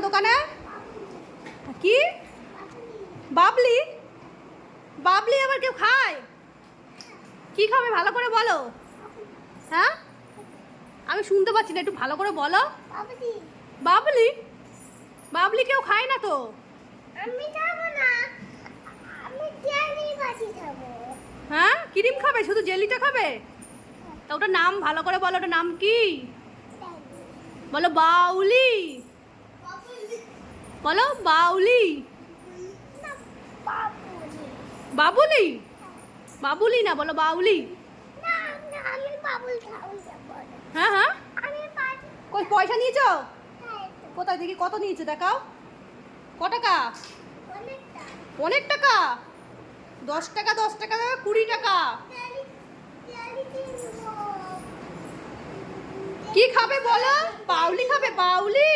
দোকানে? কি বাবলি? বাবলি আবার কেউ খায়? কি খাবে ভালো করে বলো। হ্যাঁ, আমি শুনতে পাচ্ছি না, একটু ভালো করে বলো। বাবলি? বাবলি কেউ খায় না তো। আমি খাবো না, আমি জেলি বাটি খাবো। হ্যাঁ, ক্রিম খাবে? শুধু জেলিটা খাবে? তা ওটার নাম ভালো করে বলো, ওটার নাম কি? বলো বাউলি। বলো বাউলি। বাবুলি? বাবুলি না, বলো বাউলি। না না, আমি বাবুল খাবো না। হ্যাঁ হ্যাঁ, আমি বাটি কই পয়সা নিয়েছো? খাই। কোথায় দেখি, কত নিয়েছো দেখাও। ক টাকা? অনেকটা অনেক টাকা। 10 টাকা, 10 টাকা, 20 টাকা। জেলি জেলি কিনবো। কি খাবে বলো? বাউলি খাবে? বাউলি?